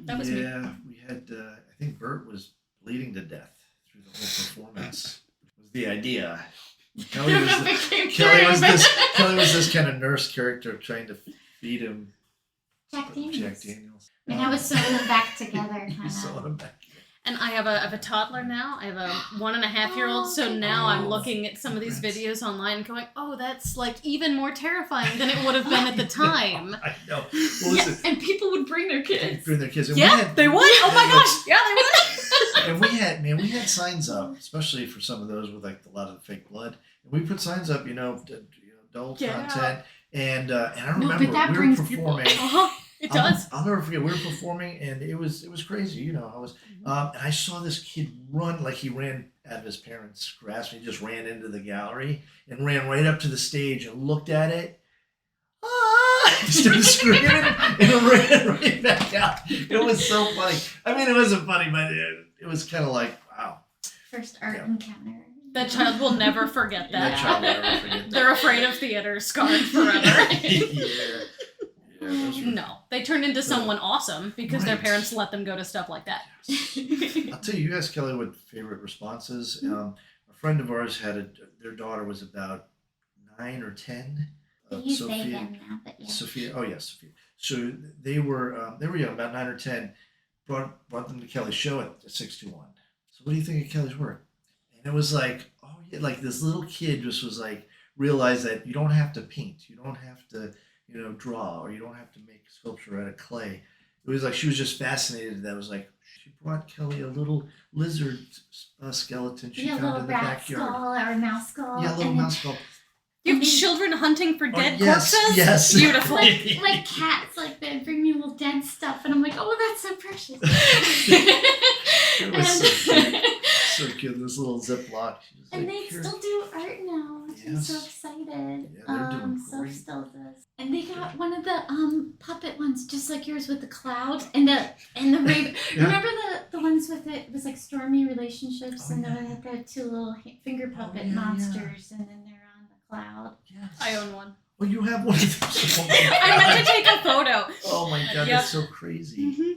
[SPEAKER 1] That was me.
[SPEAKER 3] Yeah, we had, I think Bert was bleeding to death through the whole performance. Was the idea. Kelly was this kind of nurse character trying to feed him
[SPEAKER 2] Jack Daniels.
[SPEAKER 3] And
[SPEAKER 2] I was sewing them back together.
[SPEAKER 3] You sewing them back.
[SPEAKER 1] And I have a toddler now. I have a 1.5-year-old. So now I'm looking at some of these videos online and going, oh, that's like even more terrifying than it would have been at the time.
[SPEAKER 3] I know. Well, listen,
[SPEAKER 2] And people would bring their kids.
[SPEAKER 3] And
[SPEAKER 1] they would. Oh my gosh. Yeah, they would.
[SPEAKER 3] And we had signs up, especially for some of those with like a lot of the fake blood. And we put signs up, adult content. And I remember we were performing.
[SPEAKER 1] It does.
[SPEAKER 3] I'll never forget. We were performing, and it was crazy. I was, and I saw this kid run like he ran out of his parents' grasp. He just ran into the gallery and ran right up to the stage and looked at it. He started screaming and ran right back out. It was so funny. I mean, it wasn't funny, but it was kind of like, wow.
[SPEAKER 2] First art encounter.
[SPEAKER 1] That child will never forget that.
[SPEAKER 3] That child will never forget that.
[SPEAKER 1] They're afraid of theater, scarred forever. No, they turned into someone awesome because their parents let them go to stuff like that.
[SPEAKER 3] I'll tell you guys, Kelly, what favorite responses. A friend of ours had their daughter was about 9 or 10.
[SPEAKER 2] Sophia. Now, but yeah.
[SPEAKER 3] Sophia. Oh yes, Sophia. So they were young, about 9 or 10. Brought them to Kelly's show at 621. So what do you think of Kelly's work? And it was like, oh yeah, like this little kid just was like realized that you don't have to paint, you don't have to draw, or you don't have to make sculpture out of clay. It was like she was just fascinated. That was like she brought Kelly a little lizard skeleton she found in the backyard.
[SPEAKER 2] Skull or a mouse skull.
[SPEAKER 3] Yeah, a little mouse skull.
[SPEAKER 1] You have children hunting for dead corpses?
[SPEAKER 3] Yes.
[SPEAKER 1] Beautiful.
[SPEAKER 2] like cats, like they bring me little dead stuff, and I'm like, oh, that's so precious.
[SPEAKER 3] It was so cute. So cute, this little Ziploc.
[SPEAKER 2] And they still do art now, which I'm so excited.
[SPEAKER 3] Yeah, they're doing great.
[SPEAKER 2] So still does. And they got one of the puppet ones, just like yours with the cloud and the raven.
[SPEAKER 3] Yeah.
[SPEAKER 2] Remember the ones with it was like stormy relationships, and then they had the two little finger puppet monsters, and then they're on the cloud.
[SPEAKER 3] Yes.
[SPEAKER 1] I own one.
[SPEAKER 3] Well, you have one of those.
[SPEAKER 1] I meant to take a photo.
[SPEAKER 3] Oh my god, that's so crazy.
[SPEAKER 1] Mm-hmm.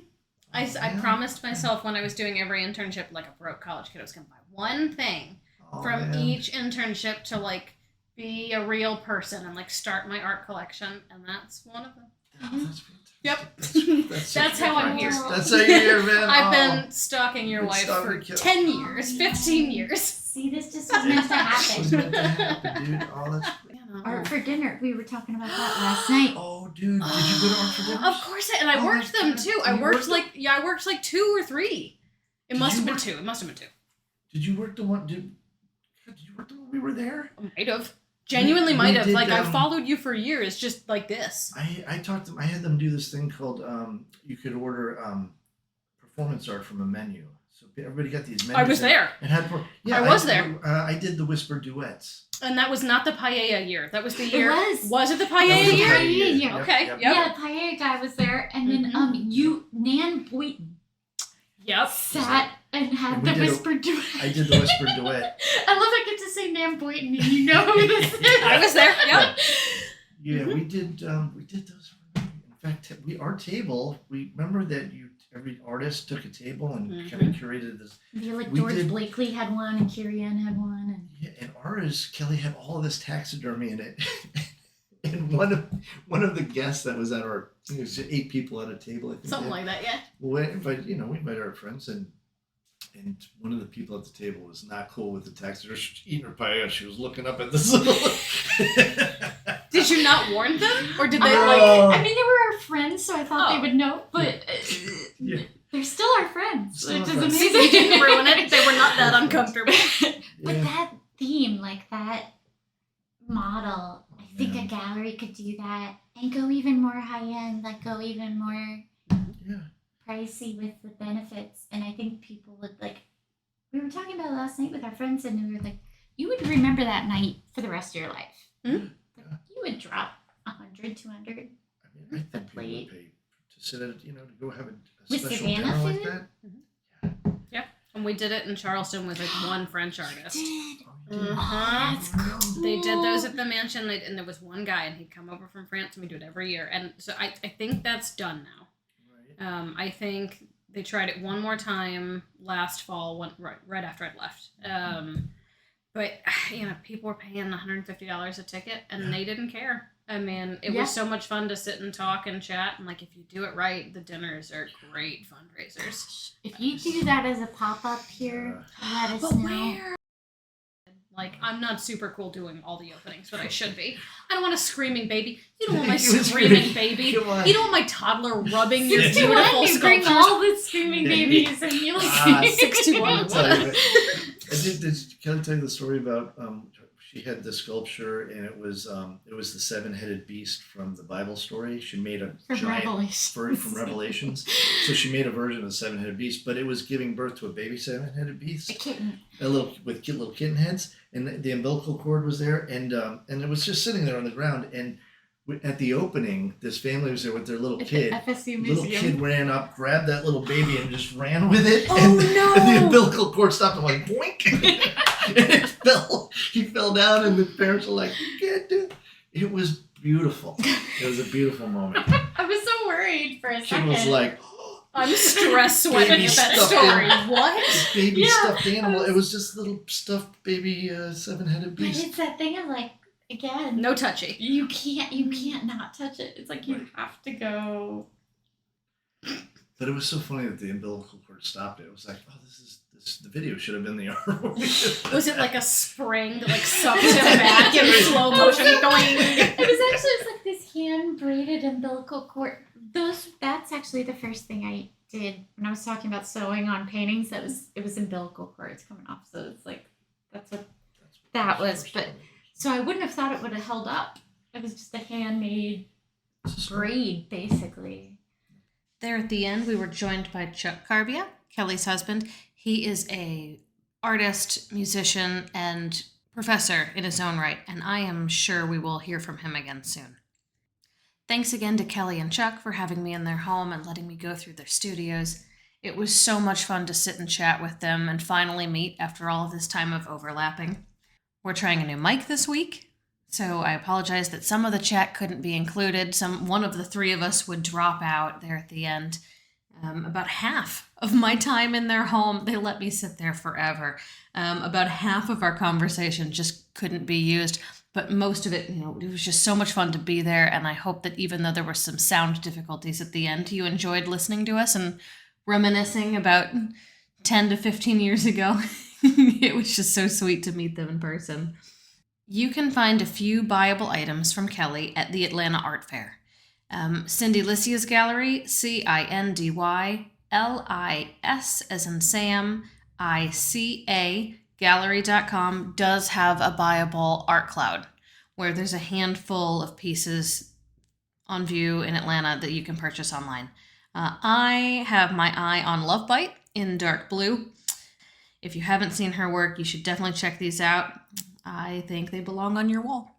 [SPEAKER 1] I promised myself when I was doing every internship, like a broke college kid, I was going to buy one thing from each internship to like be a real person and like start my art collection, and that's one of them.
[SPEAKER 3] Oh, that's fantastic.
[SPEAKER 1] Yep. That's how I'm here.
[SPEAKER 3] That's how you're here, man.
[SPEAKER 1] I've been stalking your wife for 10 years, 15 years.
[SPEAKER 2] See, this just was meant to happen.
[SPEAKER 3] It was meant to happen, dude. Oh, that's great.
[SPEAKER 2] Art for dinner. We were talking about that last night.
[SPEAKER 3] Oh, dude, did you go to Art for Dinner?
[SPEAKER 1] Of course, I worked them too. I worked like 2 or 3. It must have been 2.
[SPEAKER 3] Did you work the one? Did you work the one we were there?
[SPEAKER 1] Might have. Genuinely might have. Like I followed you for years, just like this.
[SPEAKER 3] I talked to them. I had them do this thing called you could order performance art from a menu. So everybody got these menus.
[SPEAKER 1] I was there.
[SPEAKER 3] And had
[SPEAKER 1] I was there.
[SPEAKER 3] I did the whisper duets.
[SPEAKER 1] And that was not the paella year. That was the year.
[SPEAKER 2] It was.
[SPEAKER 1] Was it the paella year?
[SPEAKER 2] Paella year.
[SPEAKER 1] Okay.
[SPEAKER 3] Yep.
[SPEAKER 2] Yeah, paella guy was there, and then Nan Boynton.
[SPEAKER 1] Yep.
[SPEAKER 2] Sat and had the whisper duet.
[SPEAKER 3] I did the whisper duet.
[SPEAKER 2] I love I get to say Nan Boynton, and you know who this is.
[SPEAKER 1] I was there. Yep.
[SPEAKER 3] Yeah, we did those. In fact, our table. We remember that every artist took a table and kind of curated this.
[SPEAKER 2] Yeah, like George Blakely had one, and Kirian had one, and
[SPEAKER 3] and ours, Kelly had all this taxidermy in it. And one of the guests that was at our, I think it was 8 people at a table. I think
[SPEAKER 1] Something like that, yeah.
[SPEAKER 3] Well, we invited our friends, and one of the people at the table was not cool with the taxidermy. She was eating her paella. She was looking up at this little.
[SPEAKER 1] Did you not warn them, or did they
[SPEAKER 2] I mean, they were our friends, so I thought they would know, but they're still our friends.
[SPEAKER 3] Still
[SPEAKER 2] which
[SPEAKER 3] our
[SPEAKER 2] is
[SPEAKER 3] friends.
[SPEAKER 2] amazing.
[SPEAKER 1] You didn't ruin it. They were not that uncomfortable.
[SPEAKER 2] But that theme, like that model, I think a gallery could do that and go even more high end, like go even more pricey with the benefits. And I think people would like. We were talking about it last night with our friends, and we were like, you would remember that night for the rest of your life.
[SPEAKER 1] Mm-hmm.
[SPEAKER 2] Like, you would drop 100, 200.
[SPEAKER 3] I mean, I think people would pay to sit at, to go have a
[SPEAKER 2] With
[SPEAKER 3] special
[SPEAKER 2] Savannah
[SPEAKER 3] dinner like
[SPEAKER 2] food?
[SPEAKER 3] that.
[SPEAKER 1] Yeah. And we did it in Charleston with like one French artist.
[SPEAKER 2] Oh, that's cool.
[SPEAKER 1] They did those at the mansion, and there was one guy, and he'd come over from France, and we do it every year. And so I think that's done now.
[SPEAKER 3] Right.
[SPEAKER 1] I think they tried it one more time last fall, right after I'd left. But people were paying $150 a ticket, and they didn't care. I mean, it was so much fun to sit and talk and chat. And like, if you do it right, the dinners are great fundraisers.
[SPEAKER 2] If you do that as a pop-up here, let us know.
[SPEAKER 1] Where? Like, I'm not super cool doing all the openings, but I should be. I don't want a screaming baby. You don't want my screaming baby. You don't want my toddler rubbing your beautiful
[SPEAKER 2] You bring
[SPEAKER 1] sculptures.
[SPEAKER 2] all the screaming babies and you like
[SPEAKER 1] 621.
[SPEAKER 3] Did Kelly tell you the story about she had the sculpture, and it was the seven-headed beast from the Bible story. She made a giant bird from Revelations. So she made a version of the seven-headed beast, but it was giving birth to a baby seven-headed beast,
[SPEAKER 2] a kitten,
[SPEAKER 3] little kitten heads, and the umbilical cord was there, and it was just sitting there on the ground. And at the opening, this family was there with their little kid.
[SPEAKER 2] FSU
[SPEAKER 3] Little
[SPEAKER 2] Museum.
[SPEAKER 3] kid ran up, grabbed that little baby, and just ran with it.
[SPEAKER 2] Oh,
[SPEAKER 3] and
[SPEAKER 2] no!
[SPEAKER 3] the umbilical cord stopped. I'm like, boink! And it fell. He fell down, and the parents were like, "You can't do it." It was beautiful. It was a beautiful moment.
[SPEAKER 2] I was so worried for a
[SPEAKER 3] Kid
[SPEAKER 2] second.
[SPEAKER 3] was like,
[SPEAKER 1] I'm stress sweating at that story. What?
[SPEAKER 3] Baby stuffed animal. It was just little stuffed baby seven-headed
[SPEAKER 2] But
[SPEAKER 3] beast.
[SPEAKER 2] it's that thing of like, again,
[SPEAKER 1] No touchy.
[SPEAKER 2] you can't not touch it. It's like you have to go.
[SPEAKER 3] But it was so funny that the umbilical cord stopped it. It was like, oh, the video should have been the R.
[SPEAKER 1] Was it like a spring that like sucked him back in slow motion going?
[SPEAKER 2] It was actually like this hand braided umbilical cord. That's actually the first thing I did when I was talking about sewing on paintings. It was umbilical cords coming off. So it's like that's what that was. But so I wouldn't have thought it would have held up. It was just a handmade braid, basically.
[SPEAKER 1] There at the end, we were joined by Chuck Carbia, Kelly's husband. He is a artist, musician, and professor in his own right, and I am sure we will hear from him again soon. Thanks again to Kelly and Chuck for having me in their home and letting me go through their studios. It was so much fun to sit and chat with them and finally meet after all of this time of overlapping. We're trying a new mic this week, so I apologize that some of the chat couldn't be included. One of the three of us would drop out there at the end. About half of my time in their home, they let me sit there forever. About half of our conversation just couldn't be used, but most of it, it was just so much fun to be there. And I hope that even though there were some sound difficulties at the end, you enjoyed listening to us and reminiscing about 10 to 15 years ago. It was just so sweet to meet them in person. You can find a few buyable items from Kelly at the Atlanta Art Fair. Cindy Lysia's gallery, CINDYLIS as in Sam, ICA, gallery.com, does have a buyable art cloud where there's a handful of pieces on view in Atlanta that you can purchase online. I have my eye on Love Bite in dark blue. If you haven't seen her work, you should definitely check these out. I think they belong on your wall.